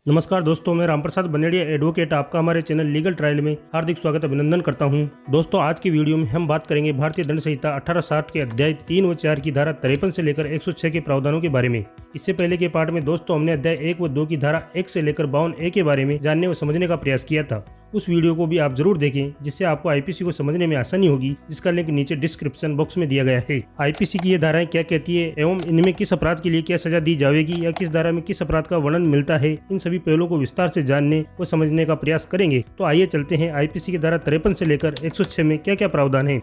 नमस्कार दोस्तों, मैं रामप्रसाद बनेड़िया एडवोकेट आपका हमारे चैनल लीगल ट्रायल में हार्दिक स्वागत अभिनंदन करता हूं। दोस्तों, आज की वीडियो में हम बात करेंगे भारतीय दंड संहिता 1860 के अध्याय 3 व 4 की धारा 53 से लेकर 106 के प्रावधानों के बारे में। इससे पहले के पार्ट में दोस्तों हमने अध्याय 1 व 2 की धारा 1 से लेकर 52A के बारे में जानने व समझने का प्रयास किया था। उस वीडियो को भी आप जरूर देखें, जिससे आपको आईपीसी को समझने में आसानी होगी, जिसका लिंक नीचे डिस्क्रिप्शन बॉक्स में दिया गया है। आईपीसी की ये धाराएं क्या कहती है एवं इनमें किस अपराध के लिए क्या सजा दी जाएगी या किस धारा में किस अपराध का वर्णन मिलता है, इन सभी पहलुओं को विस्तार से जानने व समझने का प्रयास करेंगे। तो आइए चलते हैं आईपीसी की धारा 53 से लेकर 106 में क्या क्या प्रावधान है।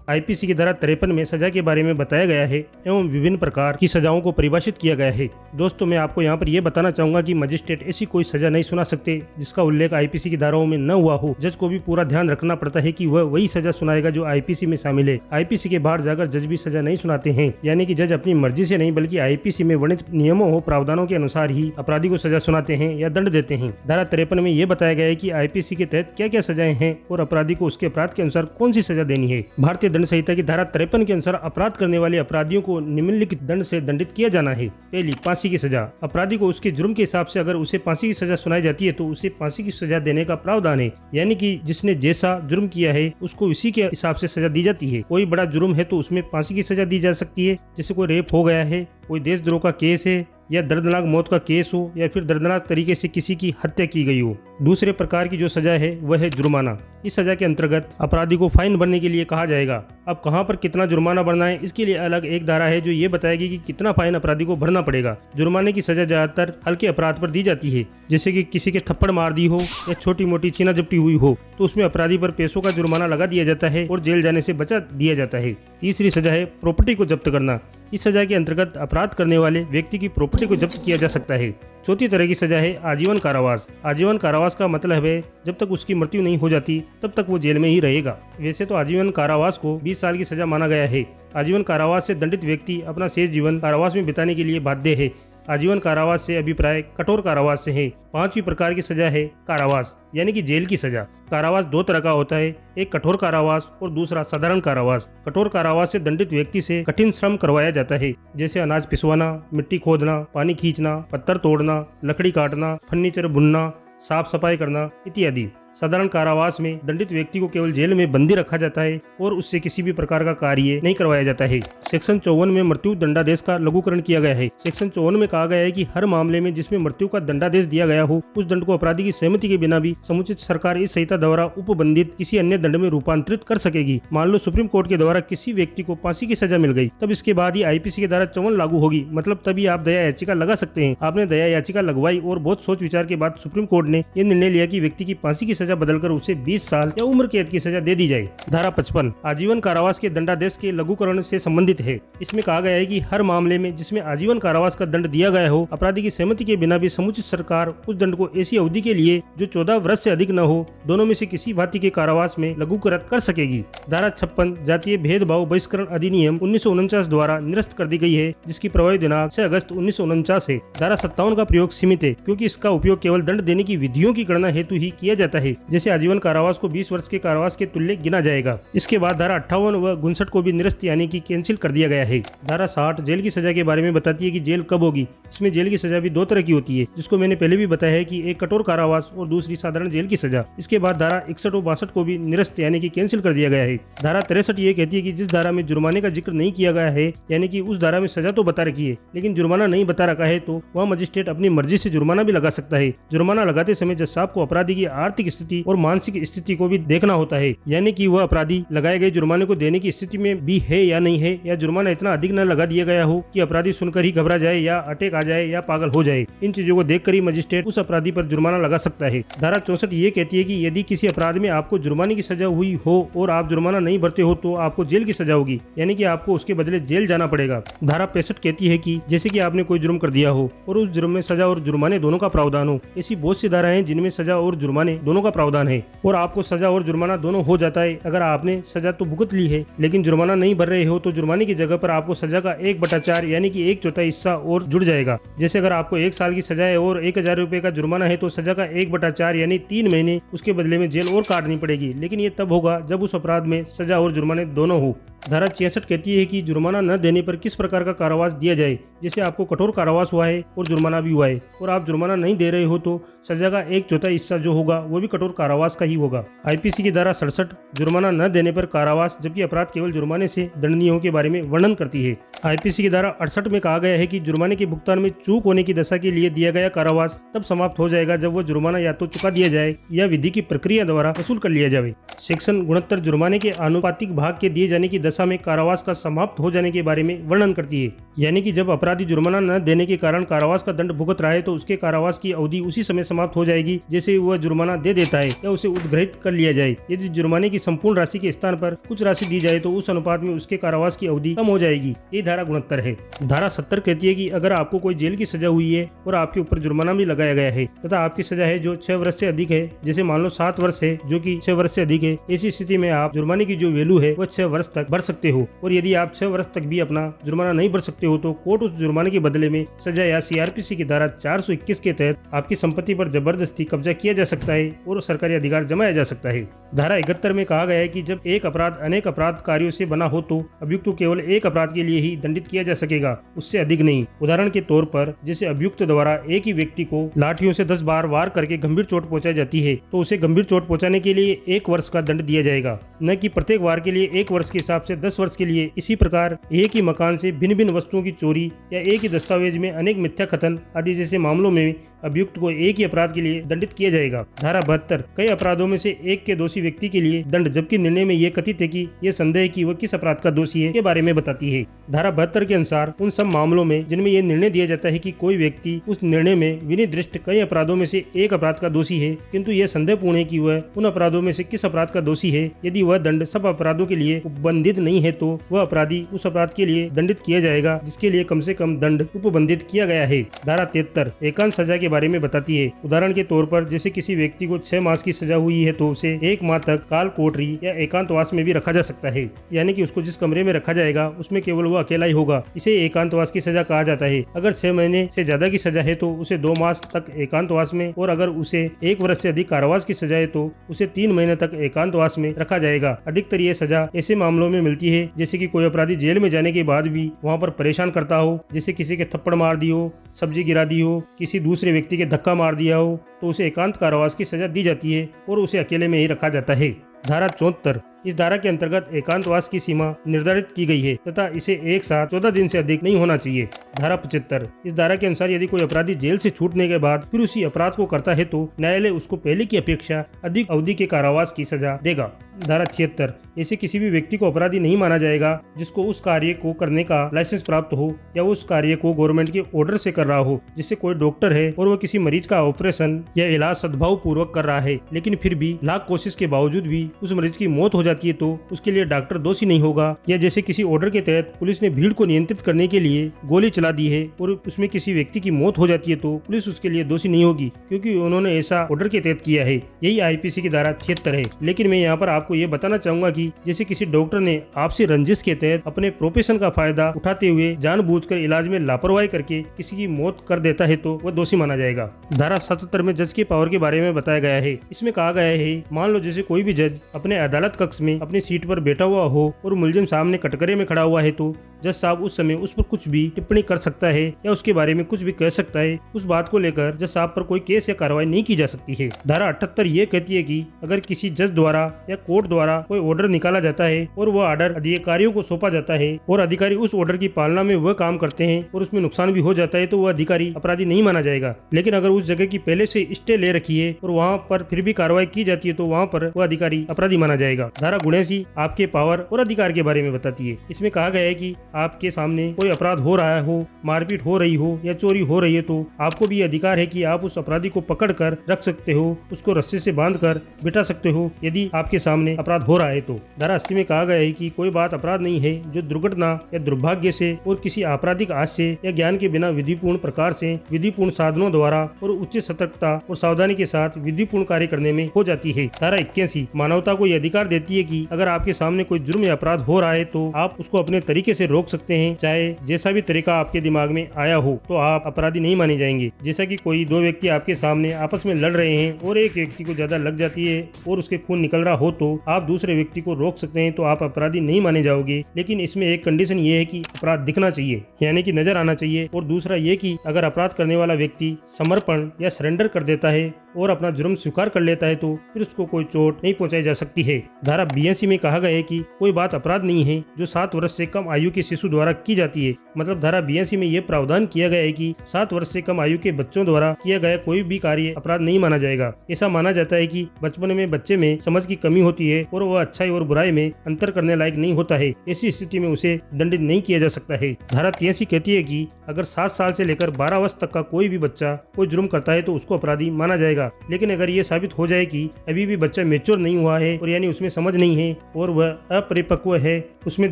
आईपीसी की धारा 53 में सजा के बारे में बताया गया है एवं विभिन्न प्रकार की सजाओं को परिभाषित किया गया है। दोस्तों, मैं आपको यहाँ पर यह बताना चाहूंगा कि मजिस्ट्रेट ऐसी कोई सजा नहीं सुना सकते जिसका उल्लेख आईपीसी की धाराओं में न हुआ हो। जज को भी पूरा ध्यान रखना पड़ता है कि वह वही सजा सुनाएगा जो आईपीसी में शामिल है। आईपीसी के बाहर जाकर जज भी सजा नहीं सुनाते हैं, यानी कि जज अपनी मर्जी से नहीं बल्कि आईपीसी में वर्णित नियमों और प्रावधानों के अनुसार ही अपराधी को सजा सुनाते हैं या दंड देते हैं। धारा 53 में यह बताया गया है कि आईपीसी के तहत क्या क्या सजाएं हैं और अपराधी को उसके अपराध के अनुसार कौन सी सजा देनी है। भारतीय दंड संहिता की धारा 53 के अनुसार अपराध करने वाले अपराधियों को निम्नलिखित दंड से दंडित किया जाना है। पहली, फांसी की सजा। अपराधी को उसके जुर्म के हिसाब से अगर उसे फांसी की सजा सुनाई जाती है तो उसे फांसी की सजा देने का प्रावधान है, यानी कि जिसने जैसा जुर्म किया है उसको इसी के हिसाब से सजा दी जाती है। कोई बड़ा जुर्म है तो उसमें फांसी की सजा दी जा सकती है, जैसे कोई रेप हो गया है, कोई देशद्रोह का केस है या दर्दनाक मौत का केस हो या फिर दर्दनाक तरीके से किसी की हत्या की गई हो। दूसरे प्रकार की जो सजा है वह है जुर्माना। इस सजा के अंतर्गत अपराधी को फाइन भरने के लिए कहा जाएगा। अब कहां पर कितना जुर्माना भरना है, इसके लिए अलग एक धारा है जो ये बताएगी कि कितना फाइन अपराधी को भरना पड़ेगा। जुर्माने की सजा ज्यादातर हल्के अपराध पर दी जाती है, जैसे कि किसी के थप्पड़ मार दी हो या छोटी मोटी छीना झपटी हुई हो, तो उसमें अपराधी पर पैसों का जुर्माना लगा दिया जाता है और जेल जाने से बचा दिया जाता है। तीसरी सजा है प्रॉपर्टी को जब्त करना। इस सजा के अंतर्गत अपराध करने वाले व्यक्ति की प्रॉपर्टी को जब्त किया जा सकता है। चौथी तरह की सजा है आजीवन कारावास। आजीवन कारावास का मतलब है जब तक उसकी मृत्यु नहीं हो जाती तब तक वो जेल में ही रहेगा। वैसे तो आजीवन कारावास को 20 साल की सजा माना गया है। आजीवन कारावास से दंडित व्यक्ति अपना शेष जीवन कारावास में बिताने के लिए बाध्य है। आजीवन कारावास से अभिप्राय कठोर कारावास से है। पांचवी प्रकार की सजा है कारावास, यानी कि जेल की सजा। कारावास दो तरह का होता है, एक कठोर कारावास और दूसरा साधारण कारावास। कठोर कारावास से दंडित व्यक्ति से कठिन श्रम करवाया जाता है, जैसे अनाज पिसवाना, मिट्टी खोदना, पानी खींचना, पत्थर तोड़ना, लकड़ी काटना, फर्नीचर बुनना, साफ सफाई करना इत्यादि। साधारण कारावास में दंडित व्यक्ति को केवल जेल में बंदी रखा जाता है और उससे किसी भी प्रकार का कार्य नहीं करवाया जाता है। सेक्शन 54 में मृत्यु दंडादेश का लघुकरण किया गया है। सेक्शन 54 में कहा गया है कि हर मामले में जिसमें मृत्यु का दंडादेश दिया गया हो, उस दंड को अपराधी की सहमति के बिना भी समुचित सरकार इस संहिता द्वारा उपबंधित किसी अन्य दंड में रूपांतरित कर सकेगी। मान लो सुप्रीम कोर्ट के द्वारा किसी व्यक्ति को फांसी की सजा मिल गई, तब इसके बाद ही आईपीसी की धारा 54 लागू होगी, मतलब तभी आप दया याचिका लगा सकते हैं। आपने दया याचिका लगवाई और बहुत सोच विचार के बाद सुप्रीम कोर्ट ने यह निर्णय लिया कि व्यक्ति की फांसी की सजा बदलकर उसे 20 साल या उम्र कैद की सजा दे दी जाए। धारा 55 आजीवन कारावास के दंडादेश के लघुकरण से संबंधित है। इसमें कहा गया है कि हर मामले में जिसमें आजीवन कारावास का दंड दिया गया हो, अपराधी की सहमति के बिना भी समुचित सरकार उस दंड को ऐसी अवधि के लिए जो 14 वर्ष से अधिक न हो, दोनों में से किसी भांति के कारावास में लघुकृत कर सकेगी। धारा 56 जातीय भेदभाव बहिष्करण अधिनियम 1949 द्वारा निरस्त कर दी गई है, जिसकी प्रभावी दिनांक 6 अगस्त 1949 है। धारा 57 का प्रयोग सीमित है, क्योंकि इसका उपयोग केवल दंड देने की विधियों की गणना हेतु ही किया जाता है, जैसे आजीवन कारावास को 20 वर्ष के कारावास के तुल्य गिना जाएगा। इसके बाद धारा 58 व 59 को भी निरस्त यानी कि कैंसिल कर दिया गया है। धारा 60 जेल की सजा के बारे में बताती है कि जेल कब होगी। इसमें जेल की सजा भी दो तरह की होती है, जिसको मैंने पहले भी बताया है कि एक कठोर कारावास और दूसरी साधारण जेल की सजा। इसके बाद धारा 61 और 62 को भी निरस्त यानी कि कैंसिल कर दिया गया है। धारा 63 ये कहती है कि जिस धारा में जुर्माने का जिक्र नहीं किया गया है, यानी कि उस धारा में सजा तो बता रखी है लेकिन जुर्माना नहीं बता रखा है, तो वह मजिस्ट्रेट अपनी मर्जी से जुर्माना भी लगा सकता है। जुर्माना लगाते समय जज साहब को अपराधी की आर्थिक स्थिति और मानसिक स्थिति को भी देखना होता है, यानी कि वह अपराधी लगाए गए जुर्माने को देने की स्थिति में भी है या नहीं है, या जुर्माना इतना अधिक न लगा दिया गया हो कि अपराधी सुनकर ही घबरा जाए या अटैक आ जाए या पागल हो जाए। इन चीजों को देखकर ही मजिस्ट्रेट उस अपराधी पर जुर्माना लगा सकता है। धारा 64 ये कहती है कि यदि किसी अपराध में आपको जुर्माने की सजा हुई हो और आप जुर्माना नहीं भरते हो तो आपको जेल की सजा होगी, यानी कि आपको उसके बदले जेल जाना पड़ेगा। धारा 65 कहती है कि जैसे कि आपने कोई जुर्म कर दिया हो और उस जुर्म में सजा और जुर्माने दोनों का प्रावधान हो। ऐसी बहुत सी धाराएं हैं जिनमें सजा और जुर्माने दोनों का प्रावधान है और आपको सजा और जुर्माना दोनों हो जाता है। अगर आपने सजा तो भुगत ली है लेकिन जुर्माना नहीं भर रहे हो तो जुर्माने की जगह पर आपको सजा का 1/4 यानी कि 1/4 हिस्सा और जुड़ जाएगा। जैसे अगर आपको 1 साल की सजा है और 1000 रुपए का जुर्माना है तो सजा का 1/4 यानी 3 महीने उसके बदले में जेल और काटनी पड़ेगी, लेकिन ये तब होगा जब उस अपराध में सजा और जुर्माने दोनों हो। धारा 66 कहती है कि जुर्माना न देने पर किस प्रकार का कारावास दिया जाए। जैसे आपको कठोर कारावास हुआ है और जुर्माना भी हुआ है और आप जुर्माना नहीं दे रहे हो तो सजा का 1/4 हिस्सा जो होगा वो भी कठोर कारावास का ही होगा। आईपीसी की धारा 67 जुर्माना न देने पर कारावास जबकि अपराध केवल जुर्माने से दंडनीय हो के बारे में वर्णन करती है। आईपीसी की धारा 68 में कहा गया है कि जुर्माने के भुगतान में चूक होने की दशा के लिए दिया गया कारावास तब समाप्त हो जाएगा जब वो जुर्माना या तो चुका दिया जाए या विधि की प्रक्रिया द्वारा वसूल कर लिया जाए। सेक्शन 69 जुर्माने के आनुपातिक भाग के दिए जाने की दशा में कारावास का समाप्त हो जाने के बारे में वर्णन करती है। यानी कि जब अपराधी जुर्माना न देने के कारण कारावास का दंड भुगत रहा है तो उसके कारावास की अवधि उसी समय समाप्त हो जाएगी जैसे वह जुर्माना दे देता है या उसे उद्ग्रहित कर लिया जाए। यदि जुर्माने की संपूर्ण राशि के स्थान पर कुछ राशि दी जाए तो उस अनुपात में उसके कारावास की अवधि कम हो जाएगी। ये धारा 69 है। धारा 70 कहती है कि अगर आपको कोई जेल की सजा हुई है और आपके ऊपर जुर्माना भी लगाया गया है तथा आपकी सजा है जो 6 वर्ष से अधिक है, जैसे मान लो 7 वर्ष है जो कि 6 वर्ष से अधिक है, ऐसी स्थिति में आप जुर्माने की जो वैल्यू है वह 6 वर्ष तक भर सकते हो। और यदि आप 6 वर्ष तक भी अपना जुर्माना नहीं भर सकते हो तो कोर्ट उस जुर्माने के बदले में सजा या सीआरपीसी की धारा 421 के तहत आपकी संपत्ति पर जबरदस्ती कब्जा किया जा सकता है और सरकारी अधिकार जमाया जा सकता है। धारा 71 में कहा गया है कि जब एक अपराध अनेक अपराध कार्यों से बना हो तो अभियुक्त को केवल एक अपराध के लिए ही दंडित किया जा सकेगा, उससे अधिक नहीं। उदाहरण के तौर पर जैसे अभियुक्त द्वारा एक ही व्यक्ति को लाठियों से 10 बार वार करके गंभीर चोट पहुंचाई जाती है तो उसे गंभीर चोट पहुंचाने के लिए 1 वर्ष का दंड दिया जाएगा, न कि प्रत्येक वार के लिए 1 वर्ष के हिसाब से 10 वर्ष के लिए। इसी प्रकार एक ही मकान से भिन्न भिन्न वस्तुओं की चोरी या एक ही दस्तावेज में अनेक मिथ्या कथन आदि जैसे मामलों में अभियुक्त को एक ही अपराध के लिए दंडित किया जाएगा। धारा 72 कई अपराधों में से एक के दोषी व्यक्ति के लिए दंड, जबकि निर्णय में यह कथित है कि यह संदेह कि वह किस अपराध का दोषी है के बारे में बताती है। धारा 72 के अनुसार उन सब मामलों में जिनमें यह निर्णय दिया जाता है कि कोई व्यक्ति उस निर्णय में विनिर्दिष्ट कई अपराधों में से एक अपराध का दोषी है किंतु यह संदेहपूर्ण है कि वह उन अपराधों में से किस अपराध का दोषी है, यदि वह दंड सब अपराधों के लिए उपबंधित नहीं है तो वह अपराधी उस अपराध के लिए दंडित किया जाएगा जिसके लिए कम से कम दंड उपबंधित किया गया है। धारा 73 एकांत सजा के बारे में बताती है। उदाहरण के तौर पर जैसे किसी व्यक्ति को 6 मास की सजा हुई है तो उसे 1 माह तक काल कोठरी या एकांतवास में भी रखा जा सकता है, यानी कि उसको जिस कमरे में रखा जाएगा उसमें केवल वो अकेला ही होगा। इसे एकांतवास की सजा कहा जाता है। अगर 6 महीने से ज्यादा की सजा है तो उसे 2 मास तक एकांतवास में, और अगर उसे 1 वर्ष से अधिक कारावास की सजा है तो उसे 3 महीने तक एकांतवास में रखा जाएगा। अधिकतर ये सजा ऐसे मामलों में मिलती है जैसे कि कोई अपराधी जेल में जाने के बाद भी वहाँ पर परेशान करता हो, जैसे किसी के थप्पड़ मार दी हो, सब्जी गिरा दी हो, किसी दूसरे व्यक्ति के धक्का मार दिया हो तो उसे एकांत कारावास की सजा दी जाती है और उसे अकेले में ही रखा जाता है। धारा 74 इस धारा के अंतर्गत एकांतवास की सीमा निर्धारित की गई है तथा इसे एक साथ 14 दिन से अधिक नहीं होना चाहिए। धारा 75 इस धारा के अनुसार यदि कोई अपराधी जेल से छूटने के बाद फिर उसी अपराध को करता है तो न्यायालय उसको पहले की अपेक्षा अधिक अवधि के कारावास की सजा देगा। धारा 76 ऐसे किसी भी व्यक्ति को अपराधी नहीं माना जाएगा जिसको उस कार्य को करने का लाइसेंस प्राप्त हो या उस कार्य को गवर्नमेंट के ऑर्डर से कर रहा हो। जैसे कोई डॉक्टर है और वह किसी मरीज का ऑपरेशन या इलाज सद्भाव पूर्वक कर रहा है लेकिन फिर भी लाख कोशिश के बावजूद भी उस मरीज की मौत हो जाती है तो उसके लिए डॉक्टर दोषी नहीं होगा। या जैसे किसी ऑर्डर के तहत पुलिस ने भीड़ को नियंत्रित करने के लिए गोली चला दी है और उसमें किसी व्यक्ति की मौत हो जाती है तो पुलिस उसके लिए दोषी नहीं होगी क्योंकि उन्होंने ऐसा ऑर्डर के तहत किया है। यही आईपीसी की धारा 76 है। लेकिन मैं यहाँ पर आपको ये बताना चाहूंगा कि जैसे किसी डॉक्टर ने आपसी रंजिश के तहत अपने प्रोफेशन का फायदा उठाते हुए जानबूझकर इलाज में लापरवाही करके किसी की मौत कर देता है तो वह दोषी माना जाएगा। धारा 77 में जज के पावर के बारे में बताया गया है। इसमें कहा गया है मान लो जैसे कोई भी जज अपने अदालत कक्ष में अपनी सीट पर बैठा हुआ हो और मुलजिम सामने कटघरे में खड़ा हुआ है तो जज साहब उस समय उस पर कुछ भी टिप्पणी कर सकता है या उसके बारे में कुछ भी कह सकता है। उस बात को लेकर जज साहब पर कोई केस या कार्रवाई नहीं की जा सकती है। धारा 78 ये कहती है कि अगर किसी जज द्वारा या कोर्ट द्वारा कोई ऑर्डर निकाला जाता है और वह ऑर्डर अधिकारियों को सौंपा जाता है और अधिकारी उस ऑर्डर की पालना में वह काम करते हैं और उसमें नुकसान भी हो जाता है तो वह अधिकारी अपराधी नहीं माना जाएगा। लेकिन अगर उस जगह की पहले से स्टे ले रखी है और वहाँ पर फिर भी कार्रवाई की जाती है तो वहाँ पर वह अधिकारी अपराधी माना जाएगा। धारा 79 आपके पावर और अधिकार के बारे में बताती है। इसमें कहा गया है कि आपके सामने कोई अपराध हो रहा हो, मारपीट हो रही हो या चोरी हो रही है तो आपको भी अधिकार है कि आप उस अपराधी को पकड़ कर रख सकते हो, उसको रस्से से बांध कर बिठा सकते हो यदि आपके सामने अपराध हो रहा है तो। धारा 80 में कहा गया है कि कोई बात अपराध नहीं है जो दुर्घटना या दुर्भाग्य से और किसी आपराधिक आश से या ज्ञान के बिना विधिपूर्ण प्रकार से विधिपूर्ण साधनों द्वारा और उच्च सतर्कता और सावधानी के साथ विधिपूर्ण कार्य करने में हो जाती है। धारा 81 मानवता को यह अधिकार देती है कि अगर आपके सामने कोई जुर्म या अपराध हो रहा है तो आप उसको अपने तरीके से रोक रोक सकते हैं। चाहे जैसा भी तरीका आपके दिमाग में आया हो तो आप अपराधी नहीं माने जाएंगे। जैसा कि कोई दो व्यक्ति आपके सामने आपस में लड़ रहे हैं और एक व्यक्ति को ज्यादा लग जाती है और उसके खून निकल रहा हो तो आप दूसरे व्यक्ति को रोक सकते हैं, तो आप अपराधी नहीं माने जाओगे। लेकिन इसमें एक कंडीशन ये है कि अपराध दिखना चाहिए, यानी कि नजर आना चाहिए। और दूसरा ये कि अगर अपराध करने वाला व्यक्ति समर्पण या सरेंडर कर देता है और अपना जुर्म स्वीकार कर लेता है तो फिर उसको कोई चोट नहीं पहुंचाई जा सकती है। धारा 82 में कहा गया है कि कोई बात अपराध नहीं है जो 7 वर्ष से कम आयु के शिशु द्वारा की जाती है। मतलब धारा 82 में यह प्रावधान किया गया है कि 7 वर्ष से कम आयु के बच्चों द्वारा किया गया कोई भी कार्य अपराध नहीं माना जाएगा। ऐसा माना जाता है कि बचपन में बच्चे में समझ की कमी होती है और वह अच्छाई और बुराई में अंतर करने लायक नहीं होता है। ऐसी स्थिति में उसे दंडित नहीं किया जा सकता है। धारा 83 कहती है कि अगर 7 साल से लेकर 12 वर्ष तक का कोई भी बच्चा कोई जुर्म करता है तो उसको अपराधी माना जाएगा। लेकिन अगर ये साबित हो जाए कि अभी भी बच्चा मैच्योर नहीं हुआ है और यानी उसमें समझ नहीं है और वह अपरिपक्व है, उसमें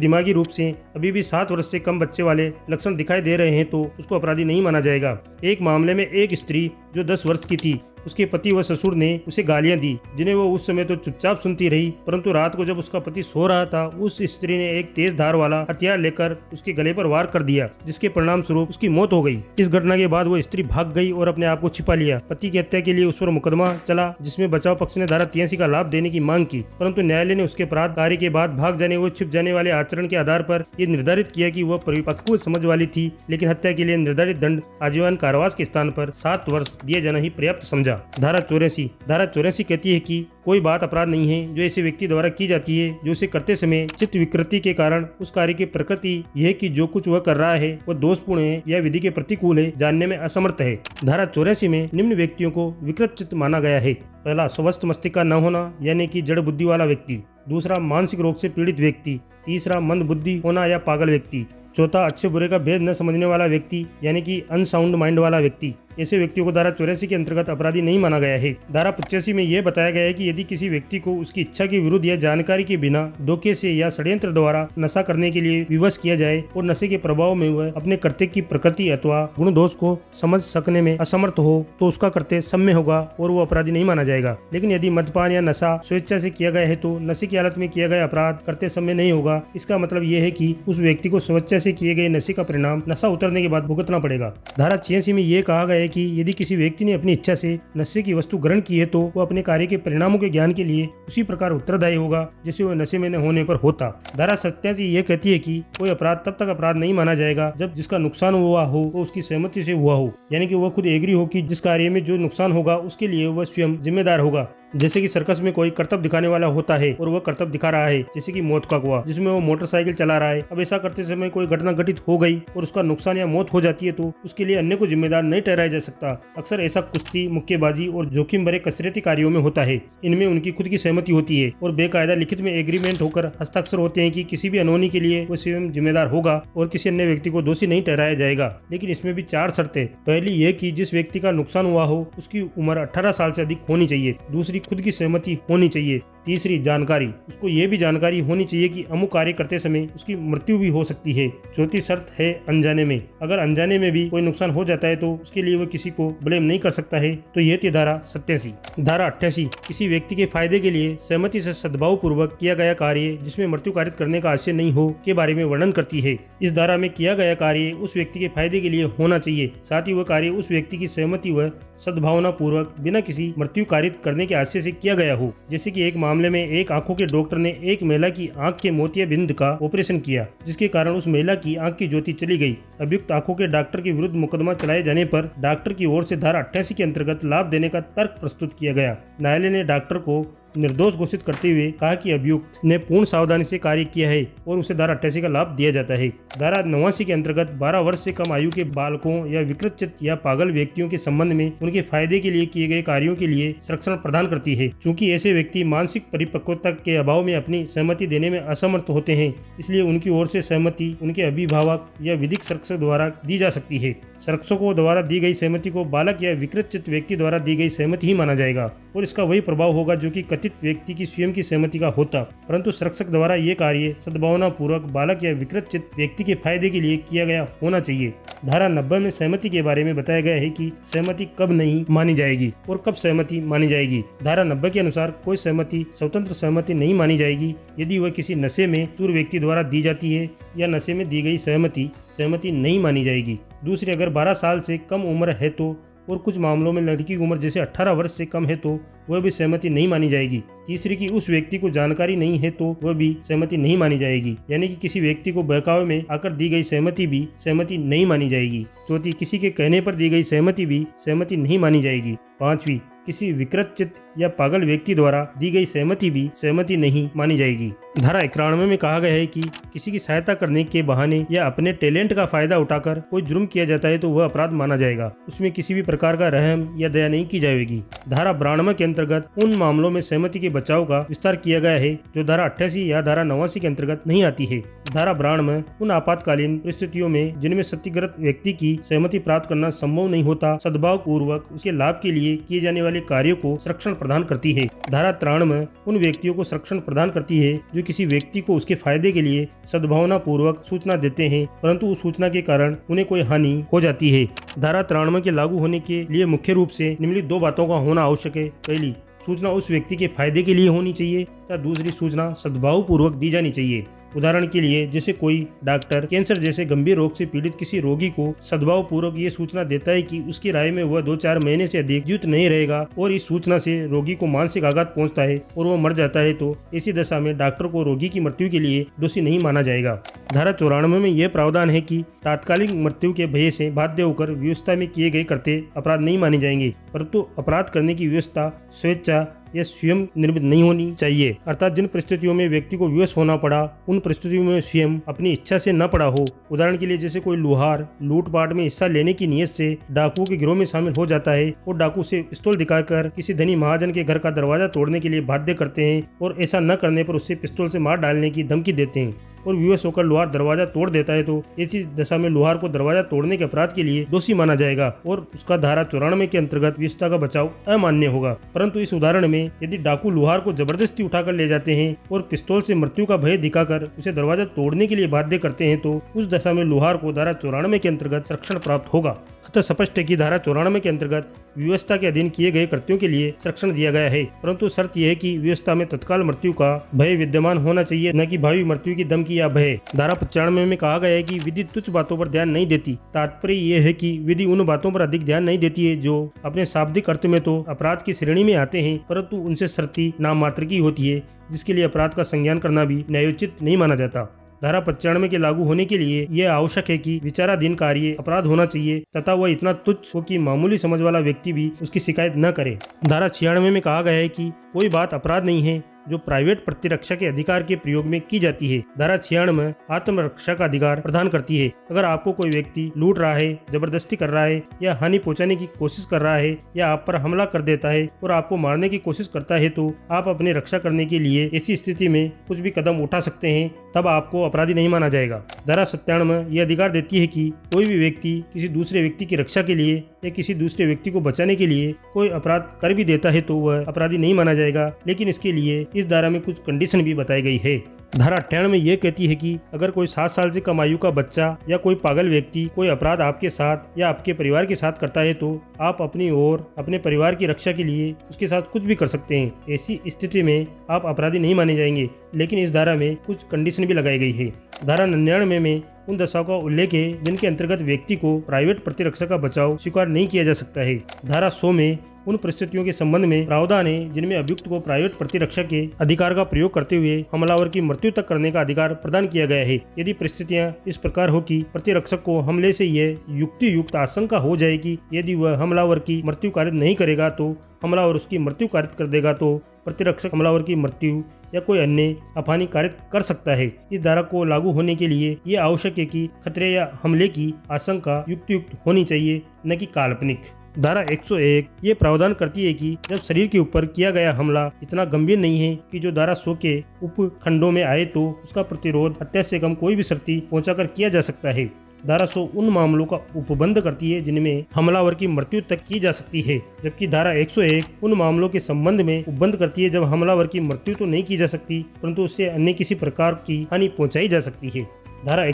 दिमागी रूप से अभी भी 7 वर्ष से कम बच्चे वाले लक्षण दिखाई दे रहे हैं तो उसको अपराधी नहीं माना जाएगा। एक मामले में एक स्त्री जो 10 वर्ष की थी, उसके पति व ससुर ने उसे गालियां दी जिन्हें वो उस समय तो चुपचाप सुनती रही, परंतु रात को जब उसका पति सो रहा था उस स्त्री ने एक तेज धार वाला हथियार लेकर उसके गले पर वार कर दिया, जिसके परिणाम स्वरूप उसकी मौत हो गई। इस घटना के बाद वो स्त्री भाग गई और अपने आप को छिपा लिया। पति की हत्या के लिए उस पर मुकदमा चला जिसमें बचाव पक्ष ने धारा 83 का लाभ देने की मांग की, परंतु न्यायालय ने उसके अपराध कार्य के बाद भाग जाने व छिप जाने वाले आचरण के आधार पर यह निर्धारित किया कि वह परिपक्व समझ वाली थी, लेकिन हत्या के लिए निर्धारित दंड आजीवन कारावास के स्थान पर 7 वर्ष दिया जाना ही पर्याप्त समझा। धारा 84 कहती है कि कोई बात अपराध नहीं है जो ऐसे व्यक्ति द्वारा की जाती है जो उसे करते समय चित्त विकृति के कारण उस कार्य की प्रकृति यह कि जो कुछ वह कर रहा है वह दोषपूर्ण है या विधि के प्रतिकूल है जानने में असमर्थ है। धारा 84 में निम्न व्यक्तियों को विकृत चित्त माना गया है। पहला, स्वस्थ मस्तिष्क का न होना यानी कि जड़ बुद्धि वाला व्यक्ति। दूसरा, मानसिक रोग से पीड़ित व्यक्ति। तीसरा, मंद बुद्धि होना या पागल व्यक्ति। चौथा, अच्छे बुरे का भेद न समझने वाला व्यक्ति यानी कि अनसाउंड माइंड वाला व्यक्ति। ऐसे व्यक्तियों को धारा 84 के अंतर्गत अपराधी नहीं माना गया है। धारा 85 में यह बताया गया है कि यदि किसी व्यक्ति को उसकी इच्छा के विरुद्ध या जानकारी के बिना धोखे से या षड्यंत्र द्वारा नशा करने के लिए विवश किया जाए और नशे के प्रभाव में वह अपने कृत्य की प्रकृति अथवा गुण दोष को समझ सकने में असमर्थ हो तो उसका कृत्य सम्य होगा और वो अपराधी नहीं माना जाएगा। लेकिन यदि मद्यपान या नशा स्वेच्छा से किया गया है तो नशे की हालत में किया गया अपराध करते समय नहीं होगा। इसका मतलब यह है कि उस व्यक्ति को स्वेच्छा से किए गए नशे का परिणाम नशा उतरने के बाद भुगतना पड़ेगा। धारा 86 में यह कहा गया है कि यदि किसी व्यक्ति ने अपनी इच्छा से नशे की वस्तु ग्रहण की है तो वह अपने कार्य के परिणामों के ज्ञान के लिए उसी प्रकार उत्तरदायी होगा जैसे वह नशे में न होने पर होता। धारा 87 यह कहती है कि कोई अपराध तब तक अपराध नहीं माना जाएगा जब जिसका नुकसान हुआ हो वो उसकी सहमति से हुआ हो, यानी कि वह खुद एग्री हो कि जिस कार्य में जो नुकसान होगा उसके लिए वह स्वयं जिम्मेदार होगा। जैसे कि सर्कस में कोई करतब दिखाने वाला होता है और वह करतब दिखा रहा है, जैसे कि मौत का कुआं जिसमें वो मोटरसाइकिल चला रहा है। अब ऐसा करते समय कोई घटना घटित हो गई और उसका नुकसान या मौत हो जाती है तो उसके लिए अन्य को जिम्मेदार नहीं ठहराया जा सकता। अक्सर ऐसा कुश्ती, मुक्केबाजी और जोखिम भरे कसरती कार्यों में होता है। इनमें उनकी खुद की सहमति होती है और बेकायदा लिखित में एग्रीमेंट होकर हस्ताक्षर होते हैं कि किसी भी अनहोनी के लिए वो स्वयं जिम्मेदार होगा और किसी अन्य व्यक्ति को दोषी नहीं ठहराया जाएगा। लेकिन इसमें भी 4 शर्तें। पहली ये कि जिस व्यक्ति का नुकसान हुआ हो उसकी उम्र 18 साल से अधिक होनी चाहिए। दूसरी, खुद की सहमति होनी चाहिए। तीसरी, जानकारी, उसको ये भी जानकारी होनी चाहिए कि अमुक कार्य करते समय उसकी मृत्यु भी हो सकती है। चौथी शर्त है अनजाने में, अगर अनजाने में भी कोई नुकसान हो जाता है तो उसके लिए वह किसी को ब्लेम नहीं कर सकता है। तो यह थी धारा 87। धारा 88 किसी व्यक्ति के फायदे के लिए सहमति से सद्भाव पूर्वक किया गया कार्य जिसमें मृत्यु कारित करने का आशय नहीं हो के बारे में वर्णन करती है। इस धारा में किया गया कार्य उस व्यक्ति के फायदे के लिए होना चाहिए, साथ ही वह कार्य उस व्यक्ति की सहमति व सद्भावना पूर्वक बिना किसी मृत्यु कारित करने के आशय से किया गया हो। जैसे कि एक मामले में एक आंखों के डॉक्टर ने एक महिला की आंख के मोतियाबिंद का ऑपरेशन किया जिसके कारण उस महिला की आंख की ज्योति चली गई। अभियुक्त आंखों के डॉक्टर के विरुद्ध मुकदमा चलाए जाने पर डॉक्टर की ओर से धारा 88 के अंतर्गत लाभ देने का तर्क प्रस्तुत किया गया। न्यायालय ने डॉक्टर को निर्दोष घोषित करते हुए कहा कि अभियुक्त ने पूर्ण सावधानी से कार्य किया है और उसे धारा 88 का लाभ दिया जाता है। धारा 89 के अंतर्गत 12 वर्ष से कम आयु के बालकों या विकृत चित्त या पागल व्यक्तियों के संबंध में उनके फायदे के लिए किए गए कार्यों के लिए संरक्षण प्रदान करती है। चूंकि ऐसे व्यक्ति मानसिक परिपक्वता के अभाव में अपनी सहमति देने में असमर्थ होते हैं, इसलिए उनकी ओर से सहमति उनके अभिभावक या विधिक संरक्षक द्वारा दी जा सकती है। संरक्षकों द्वारा दी गई सहमति को बालक या विकृत चित्त व्यक्ति द्वारा दी गई सहमति ही माना जाएगा और इसका वही प्रभाव होगा जो कि कथित व्यक्ति की स्वयं की सहमति का होता, परंतु संरक्षक द्वारा ये कार्य सद्भावना पूर्वक बालक या विकृत चित्त व्यक्ति के फायदे के लिए किया गया होना चाहिए। धारा 90 में सहमति के बारे में बताया गया है कि सहमति कब नहीं मानी जाएगी और कब सहमति मानी जाएगी। धारा 90 के अनुसार कोई सहमति स्वतंत्र सहमति नहीं मानी जाएगी यदि वह किसी नशे में चूर व्यक्ति द्वारा दी जाती है या नशे में दी गई सहमति नहीं मानी जाएगी। दूसरी, अगर 12 साल से कम उम्र है तो, और कुछ मामलों में लड़की की उम्र जैसे 18 वर्ष से कम है तो वह भी सहमति नहीं मानी जाएगी। तीसरी, कि उस व्यक्ति को जानकारी नहीं है तो वह भी सहमति नहीं मानी जाएगी, यानी कि किसी व्यक्ति को बहकावे में आकर दी गई सहमति भी सहमति नहीं मानी जाएगी। चौथी, किसी के कहने पर दी गई सहमति भी सहमति नहीं मानी जाएगी। पांचवी, किसी विकृत चित्त या पागल व्यक्ति द्वारा दी गई सहमति भी सहमति नहीं मानी जाएगी। धारा 91 में कहा गया है कि किसी की सहायता करने के बहाने या अपने टैलेंट का फायदा उठाकर कोई जुर्म किया जाता है तो वह अपराध माना जाएगा। उसमें किसी भी प्रकार का रहम या दया नहीं की जाएगी। धारा 92 के अंतर्गत उन मामलों में सहमति के बचाव का विस्तार किया गया है जो धारा 88 या धारा 89 के अंतर्गत नहीं आती है। धारा 92 उन आपातकालीन परिस्थितियों में जिनमें क्षतिग्रस्त व्यक्ति की सहमति प्राप्त करना संभव नहीं होता, सद्भाव पूर्वक उसके लाभ के लिए किए जाने वाले कार्यों को संरक्षण प्रदान करती है। धारा 93 उन व्यक्तियों को संरक्षण प्रदान करती है जो किसी व्यक्ति को उसके फायदे के लिए सद्भावना पूर्वक सूचना देते हैं, परंतु उस सूचना के कारण उन्हें कोई हानि हो जाती है। धारा 93 के लागू होने के लिए मुख्य रूप से निम्नलिखित 2 बातों का होना आवश्यक है। पहली, सूचना उस व्यक्ति के फायदे के लिए होनी चाहिए तथा दूसरी, सूचना सद्भाव पूर्वक दी जानी चाहिए। उदाहरण के लिए, जैसे कोई डॉक्टर कैंसर जैसे गंभीर रोग से पीड़ित किसी रोगी को सद्भाव पूर्वक ये सूचना देता है कि उसकी राय में वह 2-4 महीने से अधिक जीवित नहीं रहेगा और इस सूचना से रोगी को मानसिक आघात पहुंचता है और वह मर जाता है, तो ऐसी दशा में डॉक्टर को रोगी की मृत्यु के लिए दोषी नहीं माना जाएगा। धारा 94 में यह प्रावधान है कि तात्कालिक मृत्यु के भय से बाध्य होकर व्यवस्था में किए गए कृत्य अपराध नहीं माने जाएंगे, परंतु अपराध करने की व्यवस्था स्वेच्छा या स्वयं निर्मित नहीं होनी चाहिए। अर्थात जिन परिस्थितियों में व्यक्ति को विवश होना पड़ा उन परिस्थितियों में स्वयं अपनी इच्छा से न पड़ा हो। उदाहरण के लिए, जैसे कोई लुहार लूटपाट में हिस्सा लेने की नीयत से डाकुओं के गिरोह में शामिल हो जाता है और डाकू से पिस्तौल दिखाकर किसी धनी महाजन के घर का दरवाजा तोड़ने के लिए बाध्य करते हैं और ऐसा न करने पर उससे पिस्तौल से मार डालने की धमकी देते हैं और विवश होकर लुहार दरवाजा तोड़ देता है, तो ऐसी दशा में लुहार को दरवाजा तोड़ने के अपराध के लिए दोषी माना जाएगा और उसका धारा 94 के अंतर्गत व्यवस्था का बचाव अमान्य होगा। परंतु इस उदाहरण में यदि डाकू लुहार को जबरदस्ती उठाकर ले जाते हैं और पिस्तौल से मृत्यु का भय दिखाकर उसे दरवाजा तोड़ने के लिए बाध्य करते हैं, तो उस दशा में लुहार को धारा 94 के अंतर्गत संरक्षण प्राप्त होगा। अतः स्पष्ट है कि धारा 94 के अंतर्गत व्यवस्था के अधीन किए गए कृत्यों के लिए संरक्षण दिया गया है, परंतु शर्त यह है कि व्यवस्था में तत्काल मृत्यु का भय विद्यमान होना चाहिए, न कि भावी मृत्यु की धमकी या भय। धारा 95 में कहा गया है कि विधि तुच्छ बातों पर ध्यान नहीं देती। तात्पर्य यह है कि विधि उन बातों पर अधिक ध्यान नहीं देती है जो अपने शाब्दिक अर्थ में तो अपराध की श्रेणी में आते हैं, परंतु उनसे शर्ती नाम मात्र की होती है, जिसके लिए अपराध का संज्ञान करना भी न्यायोचित नहीं माना जाता। धारा 95 के लागू होने के लिए यह आवश्यक है कि विचाराधीन कार्य अपराध होना चाहिए तथा वह इतना तुच्छ हो कि मामूली समझ वाला व्यक्ति भी उसकी शिकायत न करे। धारा 96 में कहा गया है कि कोई बात अपराध नहीं है जो प्राइवेट प्रतिरक्षा के अधिकार के प्रयोग में की जाती है। धारा 96 आत्मरक्षा का अधिकार प्रदान करती है। अगर आपको कोई व्यक्ति लूट रहा है, जबरदस्ती कर रहा है या हानि पहुंचाने की कोशिश कर रहा है या आप पर हमला कर देता है और आपको मारने की कोशिश करता है, तो आप अपनी रक्षा करने के लिए ऐसी स्थिति में कुछ भी कदम उठा सकते हैं, तब आपको अपराधी नहीं माना जाएगा। धारा 97 यह अधिकार देती है कि कोई भी व्यक्ति किसी दूसरे व्यक्ति की रक्षा के लिए या किसी दूसरे व्यक्ति को बचाने के लिए कोई अपराध कर भी देता है तो वह अपराधी नहीं माना जाएगा, लेकिन इसके लिए इस धारा में कुछ कंडीशन भी बताई गई है। धारा 98 यह कहती है कि अगर कोई 7 साल से कम आयु का बच्चा या कोई पागल व्यक्ति कोई अपराध आपके साथ या आपके परिवार के साथ करता है तो आप अपनी और अपने परिवार की रक्षा के लिए उसके साथ कुछ भी कर सकते हैं। ऐसी स्थिति में आप अपराधी नहीं माने जाएंगे, लेकिन इस धारा में कुछ कंडीशन भी लगाई गई है। धारा 99 में उन दशाओं का उल्लेख है जिनके अंतर्गत व्यक्ति को प्राइवेट प्रतिरक्षा का बचाव स्वीकार नहीं किया जा सकता है। धारा 100 में उन परिस्थितियों के संबंध में प्रावधान है जिनमें अभियुक्त को प्राइवेट प्रतिरक्षा के अधिकार का प्रयोग करते हुए हमलावर की मृत्यु तक करने का अधिकार प्रदान किया गया है। यदि परिस्थितियां इस प्रकार हो कि प्रतिरक्षक को हमले से यह युक्ति आशंका हो जाए कि यदि वह हमलावर की मृत्यु कारित नहीं करेगा तो हमलावर उसकी मृत्यु कारित कर देगा, तो प्रतिरक्षक हमलावर की मृत्यु या कोई अन्य हानि कारित कर सकता है। इस धारा को लागू होने के लिए ये आवश्यक है कि खतरे या हमले की आशंका युक्त होनी चाहिए, न कि काल्पनिक। धारा 101 ये प्रावधान करती है कि जब शरीर के ऊपर किया गया हमला इतना गंभीर नहीं है कि जो धारा 100 के उपखंडों में आए, तो उसका प्रतिरोध हत्या से कम कोई भी शर्ती पहुंचाकर किया जा सकता है। धारा 100 उन मामलों का उपबंध करती है जिनमें हमलावर की मृत्यु तक की जा सकती है, जबकि धारा 101 उन मामलों के संबंध में उपबंध करती है जब हमलावर की मृत्यु तो नहीं की जा सकती परंतु उससे अन्य किसी प्रकार की हानि पहुंचाई जा सकती है। धारा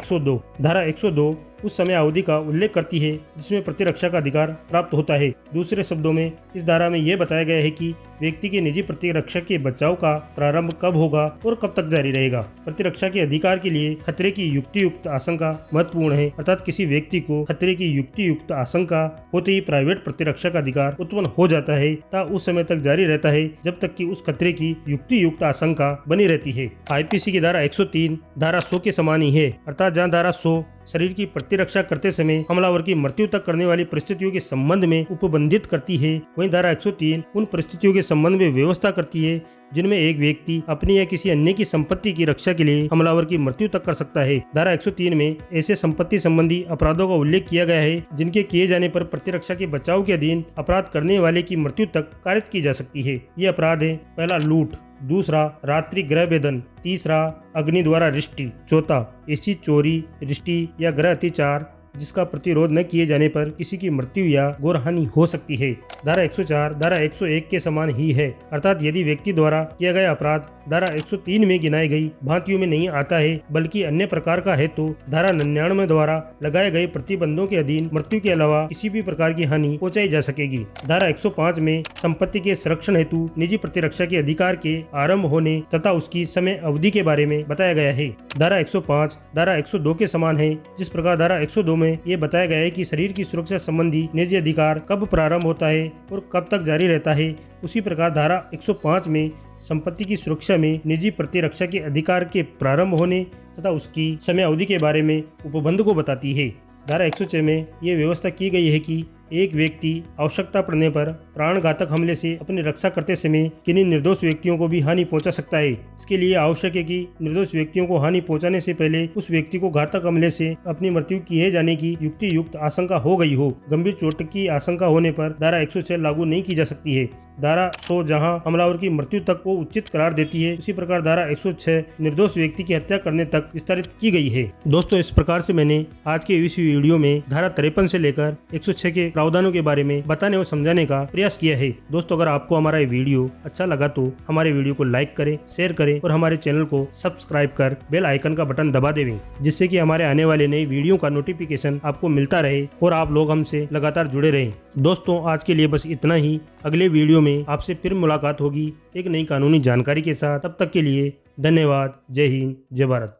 102 उस समय अवधि का उल्लेख करती है जिसमें प्रतिरक्षा का अधिकार प्राप्त होता है। दूसरे शब्दों में इस धारा में यह बताया गया है कि व्यक्ति के निजी प्रतिरक्षा के बचाव का प्रारंभ कब होगा और कब तक जारी रहेगा। प्रतिरक्षा के अधिकार के लिए खतरे की युक्तियुक्त आशंका महत्वपूर्ण है, अर्थात किसी व्यक्ति को खतरे की युक्तियुक्त आशंका होते ही प्राइवेट प्रतिरक्षा का अधिकार उत्पन्न हो जाता है ता उस समय तक जारी रहता है जब तक कि उस खतरे की युक्तियुक्त आशंका बनी रहती है। आईपीसी की धारा 103 धारा 100 के समान ही है, अर्थात जहाँ धारा 100 शरीर की प्रतिरक्षा करते समय हमलावर की मृत्यु तक करने वाली परिस्थितियों के संबंध में उपबंधित करती है, वहीं धारा 103 उन परिस्थितियों के संबंध में व्यवस्था करती है जिनमें एक व्यक्ति अपनी या किसी अन्य की संपत्ति की रक्षा के लिए हमलावर की मृत्यु तक कर सकता है। धारा 103 में ऐसे संपत्ति संबंधी अपराधों का उल्लेख किया गया है जिनके किए जाने पर प्रतिरक्षा के बचाव के अधीन अपराध करने वाले की मृत्यु तक कारित की जा सकती है। ये अपराध है, पहला लूट, दूसरा रात्रि गृह भेदन, तीसरा अग्नि द्वारा रिष्टि, चौथा ऐसी चोरी, रिष्टि या गृह अत्याचार जिसका प्रतिरोध न किए जाने पर किसी की मृत्यु या गौर हानि हो सकती है। धारा 104 धारा 101 के समान ही है, अर्थात यदि व्यक्ति द्वारा किया गया अपराध धारा 103 में गिनाई गई भांतियों में नहीं आता है बल्कि अन्य प्रकार का है तो धारा 99 द्वारा लगाए गए प्रतिबंधों के अधीन मृत्यु के अलावा किसी भी प्रकार की हानि पहुंचाई जा सकेगी। धारा 105 में संपत्ति के संरक्षण हेतु निजी प्रतिरक्षा के अधिकार के आरंभ होने तथा उसकी समय अवधि के बारे में बताया गया है। धारा 105 धारा 102 के समान है। जिस प्रकार धारा 102 में ये बताया गया है कि शरीर की सुरक्षा संबंधी निजी अधिकार कब प्रारंभ होता है और कब तक जारी रहता है, उसी प्रकार धारा 105 में संपत्ति की सुरक्षा में निजी प्रतिरक्षा के अधिकार के प्रारंभ होने तथा उसकी समय अवधि के बारे में उपबंध को बताती है। धारा 106 में ये व्यवस्था की गई है कि एक व्यक्ति आवश्यकता पड़ने पर प्राणघातक हमले से अपनी रक्षा करते समय किन्हीं निर्दोष व्यक्तियों को भी हानि पहुंचा सकता है। इसके लिए आवश्यक है कि निर्दोष व्यक्तियों को हानि पहुंचाने से पहले उस व्यक्ति को घातक हमले से अपनी मृत्यु किए जाने की युक्तियुक्त आशंका हो गई हो। गंभीर चोट की आशंका होने पर धारा 106 लागू नहीं की जा सकती है। धारा 100 जहां हमलावर की मृत्यु तक को उचित करार देती है, उसी प्रकार धारा 106 निर्दोष व्यक्ति की हत्या करने तक विस्तारित की गई है। दोस्तों, इस प्रकार से मैंने आज के इस वीडियो में धारा 53 से लेकर 106 के प्रावधानों के बारे में बताने और समझाने का प्रयास किया है। दोस्तों, अगर आपको हमारा ये वीडियो अच्छा लगा तो हमारे वीडियो को लाइक करें, शेयर करें और हमारे चैनल को सब्सक्राइब कर बेल आइकन का बटन दबा देवें, जिससे कि हमारे आने वाले नए वीडियो का नोटिफिकेशन आपको मिलता रहे और आप लोग हमसे लगातार जुड़े रहें। दोस्तों, आज के लिए बस इतना ही। अगले वीडियो में आपसे फिर मुलाकात होगी एक नई कानूनी जानकारी के साथ। तब तक के लिए धन्यवाद। जय हिंद, जय भारत।